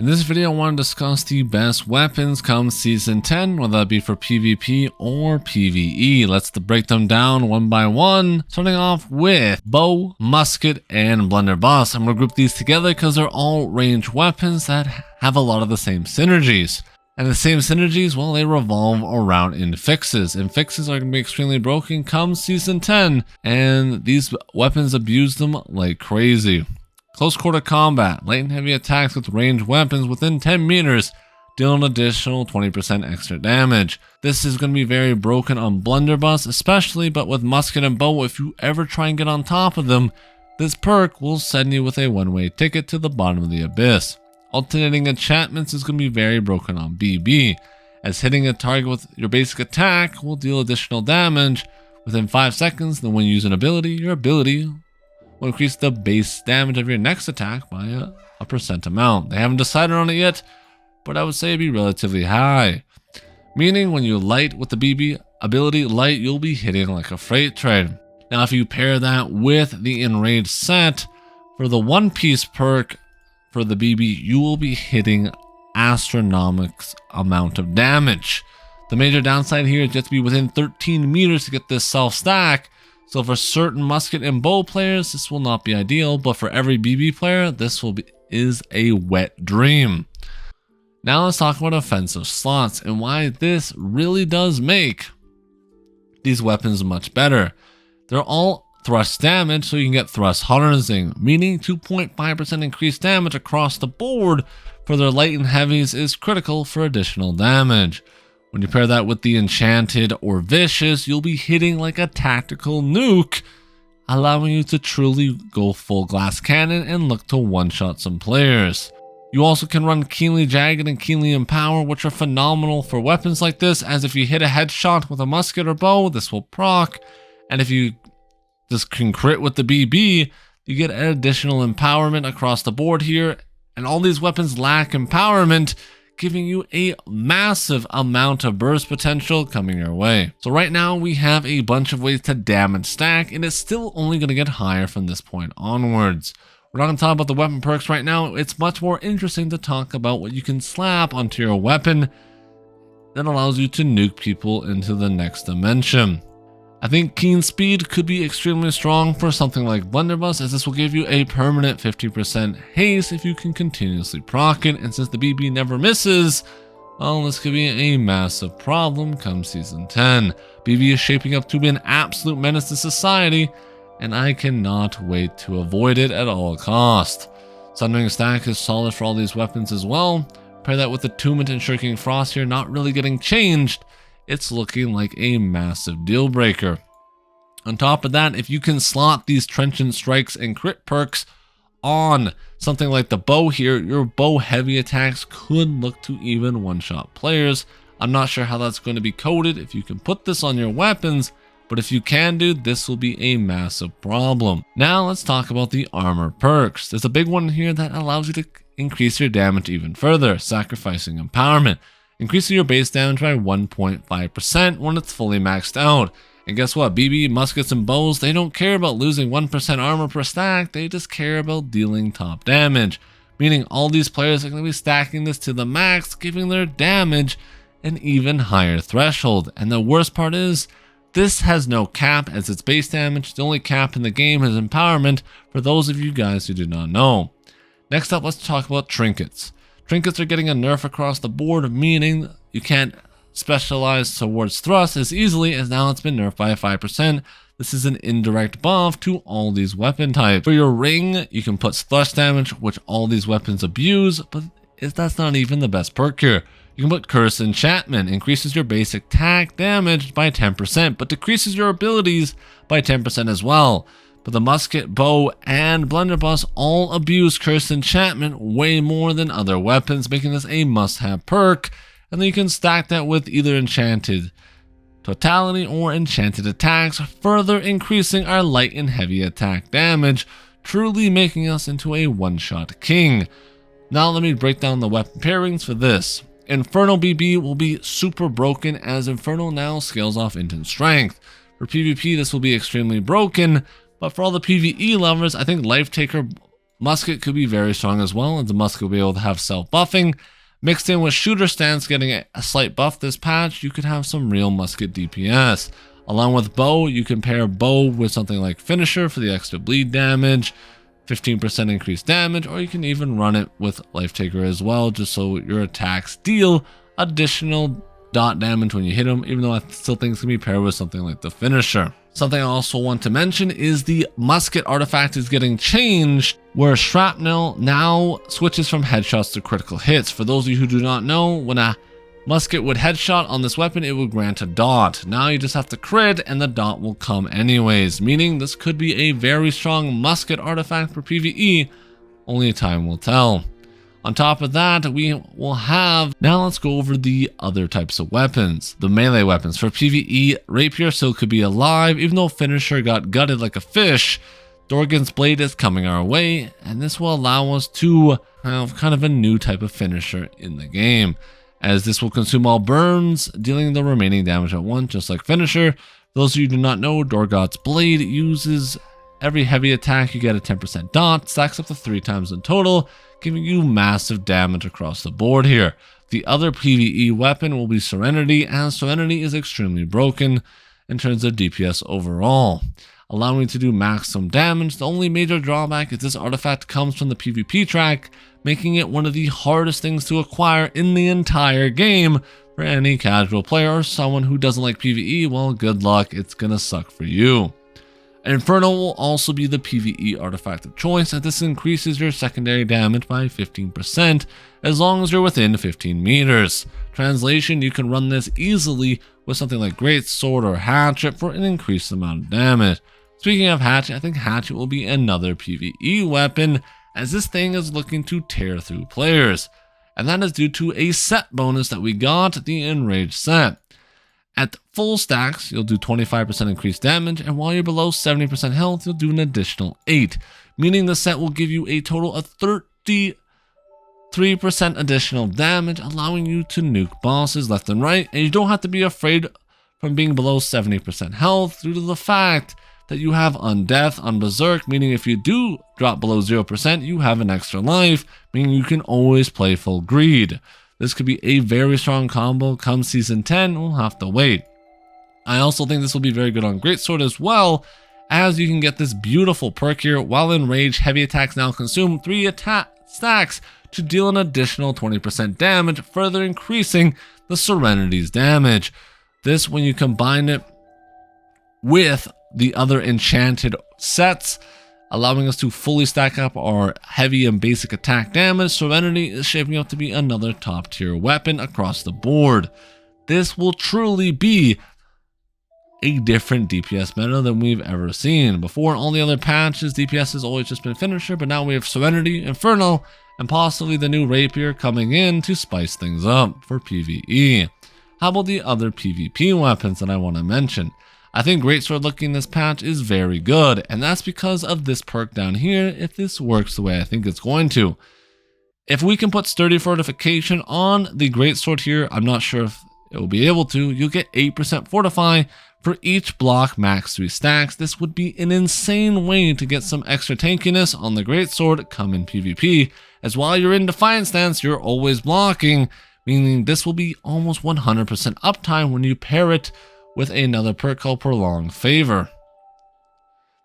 In this video, I want to discuss the best weapons come Season 10, whether that be for PvP or PvE. Let's break them down one by one, starting off with bow, musket, and blunderbuss. I'm going to group these together because they're all ranged weapons that have a lot of the same synergies. And the same synergies, well, they revolve around infixes. Infixes are going to be extremely broken come Season 10, and these weapons abuse them like crazy. Close quarter combat, light and heavy attacks with ranged weapons within 10 meters deal an additional 20% extra damage. This is going to be very broken on blunderbuss especially, but with musket and bow, if you ever try and get on top of them, this perk will send you with a one-way ticket to the bottom of the abyss. Alternating enchantments is going to be very broken on BB, as hitting a target with your basic attack will deal additional damage within 5 seconds. Then when you use an ability, your ability will increase the base damage of your next attack by a percent amount. They haven't decided on it yet, but I would say it'd be relatively high. Meaning when you light with the BB ability light, you'll be hitting like a freight train. Now if you pair that with the Enrage set, for the one piece perk for the BB, you will be hitting astronomical amount of damage. The major downside here is just to be within 13 meters to get this self stack. So for certain musket and bow players, this will not be ideal, but for every BB player, this is a wet dream. Now let's talk about offensive slots and why this really does make these weapons much better. They're all thrust damage, so you can get thrust harnessing, meaning 2.5% increased damage across the board for their light and heavies is critical for additional damage. When you pair that with the enchanted or vicious, you'll be hitting like a tactical nuke, allowing you to truly go full glass cannon and look to one-shot some players. You also can run keenly jagged and keenly empower, which are phenomenal for weapons like this, as if you hit a headshot with a musket or bow, this will proc, and if you just can crit with the BB, you get an additional empowerment across the board here, and all these weapons lack empowerment, giving you a massive amount of burst potential coming your way. So right now we have a bunch of ways to damage stack, and it's still only going to get higher from this point onwards. We're not going to talk about the weapon perks right now. It's much more interesting to talk about what you can slap onto your weapon that allows you to nuke people into the next dimension. I think Keen Speed could be extremely strong for something like blunderbuss, as this will give you a permanent 50% haste if you can continuously proc it, and since the BB never misses, well, this could be a massive problem come Season 10. BB is shaping up to be an absolute menace to society, and I cannot wait to avoid it at all costs. Sundering Stack is solid for all these weapons as well. Pair that with Attunement and Shirking Frost here not really getting changed, it's looking like a massive deal breaker. On top of that, if you can slot these Trenchant Strikes and crit perks on something like the bow here, your bow heavy attacks could look to even one-shot players. I'm not sure how that's going to be coded if you can put this on your weapons, but if you can, dude, this will be a massive problem. Now let's talk about the armor perks. There's a big one here that allows you to increase your damage even further, sacrificing empowerment, increasing your base damage by 1.5% when it's fully maxed out. And guess what? BB, muskets, and bows, they don't care about losing 1% armor per stack, they just care about dealing top damage. Meaning all these players are going to be stacking this to the max, giving their damage an even higher threshold. And the worst part is, this has no cap as its base damage. The only cap in the game is empowerment, for those of you guys who do not know. Next up, let's talk about trinkets. Trinkets are getting a nerf across the board, meaning you can't specialize towards thrust as easily, as now it's been nerfed by 5%. This is an indirect buff to all these weapon types. For your ring, you can put thrust damage, which all these weapons abuse, but that's not even the best perk here. You can put Curse Enchantment, increases your basic attack damage by 10%, but decreases your abilities by 10% as well. But the musket, bow, and blunderbuss all abuse Curse Enchantment way more than other weapons, making this a must-have perk. And then you can stack that with either Enchanted Totality or Enchanted Attacks, further increasing our light and heavy attack damage, truly making us into a one-shot king. Now let me break down the weapon pairings for this. Infernal BB will be super broken, as Infernal now scales off into strength. For PvP, this will be extremely broken, but for all the PvE lovers, I think Life Taker Musket could be very strong as well, and the musket will be able to have self-buffing. Mixed in with shooter stance getting a slight buff this patch, you could have some real musket DPS. Along with bow, you can pair bow with something like finisher for the extra bleed damage, 15% increased damage, or you can even run it with life taker as well, just so your attacks deal additional dot damage when you hit them, even though I still think it's going to be paired with something like the finisher. Something I also want to mention is the musket artifact is getting changed, where shrapnel now switches from headshots to critical hits. For those of you who do not know, when a musket would headshot on this weapon, it would grant a dot. Now you just have to crit and the dot will come anyways, meaning this could be a very strong musket artifact for PvE, only time will tell. On top of that, we will have, now let's go over the other types of weapons. The melee weapons. For PvE, Rapier still could be alive, even though Finisher got gutted like a fish. Dorgan's Blade is coming our way, and this will allow us to have kind of a new type of finisher in the game, as this will consume all burns, dealing the remaining damage at once, just like Finisher. For those of you who do not know, Dorgan's Blade uses every heavy attack, you get a 10% dot, stacks up to 3 times in total, giving you massive damage across the board here. The other PvE weapon will be Serenity, and Serenity is extremely broken in terms of DPS overall, allowing to do maximum damage. The only major drawback is this artifact comes from the PvP track, making it one of the hardest things to acquire in the entire game for any casual player or someone who doesn't like PvE. Well, good luck, it's gonna suck for you. Inferno will also be the PvE artifact of choice, and this increases your secondary damage by 15% as long as you're within 15 meters. Translation, you can run this easily with something like Greatsword or Hatchet for an increased amount of damage. Speaking of Hatchet, I think Hatchet will be another PvE weapon, as this thing is looking to tear through players. And that is due to a set bonus that we got, the Enrage set. At full stacks, you'll do 25% increased damage, and while you're below 70% health, you'll do an additional 8, meaning the set will give you a total of 33% additional damage, allowing you to nuke bosses left and right, and you don't have to be afraid from being below 70% health due to the fact that you have Undeath on Berserk, meaning if you do drop below 0%, you have an extra life, meaning you can always play full greed. This could be a very strong combo come Season 10, we'll have to wait. I also think this will be very good on Greatsword as well, as you can get this beautiful perk here. While Enrage, heavy attacks now consume 3 attack stacks to deal an additional 20% damage, further increasing the Serenity's damage. This, when you combine it with the other enchanted sets, allowing us to fully stack up our heavy and basic attack damage, Serenity is shaping up to be another top tier weapon across the board. This will truly be a different DPS meta than we've ever seen. Before, all the other patches, DPS has always just been finisher, but now we have Serenity, Inferno, and possibly the new Rapier coming in to spice things up for PvE. How about the other PvP weapons that I want to mention? I think Greatsword looking this patch is very good, and that's because of this perk down here, if this works the way I think it's going to. If we can put Sturdy Fortification on the Greatsword here, I'm not sure if it will be able to, you'll get 8% Fortify for each block max 3 stacks. This would be an insane way to get some extra tankiness on the Greatsword come in PvP, as while you're in Defiant stance, you're always blocking, meaning this will be almost 100% uptime when you pair it with another perk called Prolonged Favor.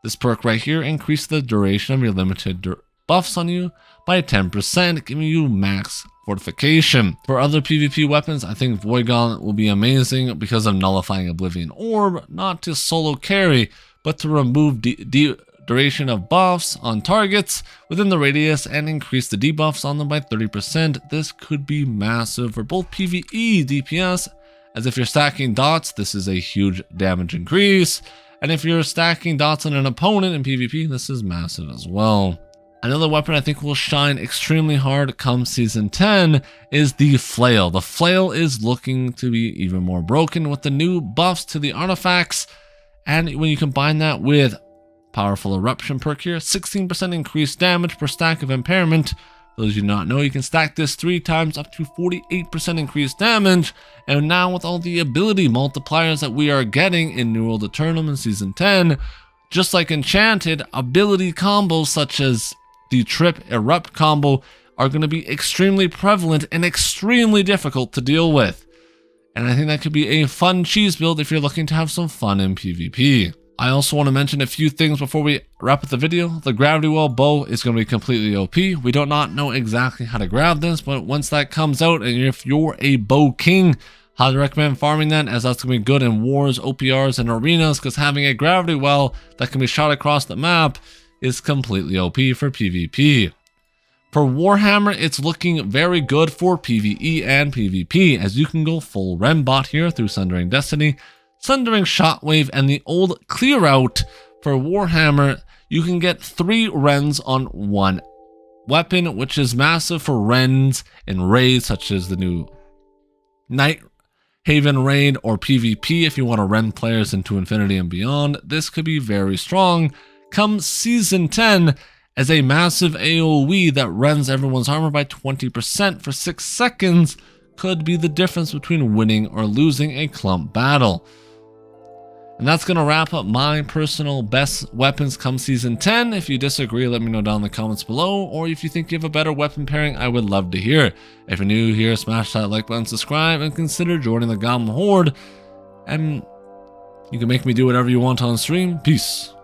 This perk right here increases the duration of your limited buffs on you by 10%, giving you max fortification. For other PvP weapons, I think Void Gauntlet will be amazing because of nullifying Oblivion Orb, not to solo carry, but to remove duration of buffs on targets within the radius and increase the debuffs on them by 30%. This could be massive for both PvE DPS, as if you're stacking dots, this is a huge damage increase, and if you're stacking dots on an opponent in PvP, this is massive as well. Another weapon I think will shine extremely hard come Season 10 is the Flail. The Flail is looking to be even more broken with the new buffs to the artifacts, and when you combine that with Powerful Eruption perk here, 16% increased damage per stack of impairment. For those you do not know, you can stack this 3 times up to 48% increased damage, and now with all the ability multipliers that we are getting in New World Aeternum in Season 10, just like Enchanted, ability combos such as the Trip Erupt combo are going to be extremely prevalent and extremely difficult to deal with. And I think that could be a fun cheese build if you're looking to have some fun in PvP. I also want to mention a few things before we wrap up the video. The Gravity Well bow is going to be completely OP. We do not know exactly how to grab this, but once that comes out, and if you're a bow king, highly recommend farming that, as that's going to be good in wars, OPRs, and arenas, because having a Gravity Well that can be shot across the map is completely OP for PvP. For Warhammer, it's looking very good for PvE and PvP, as you can go full Rembot here through Sundering Destiny, Sundering Shockwave, and the old Clear Out. For Warhammer, you can get 3 Rens on 1 weapon, which is massive for Rens and raids such as the new Night Haven raid or PvP. If you want to Ren players into Infinity and beyond, this could be very strong come Season 10 as a massive AoE that rends everyone's armor by 20% for 6 seconds could be the difference between winning or losing a clump battle. And that's going to wrap up my personal best weapons come Season 10. If you disagree, let me know down in the comments below, or if you think you have a better weapon pairing, I would love to hear. If you're new here, smash that like button, subscribe, and consider joining the Goblin Horde. And you can make me do whatever you want on stream. Peace.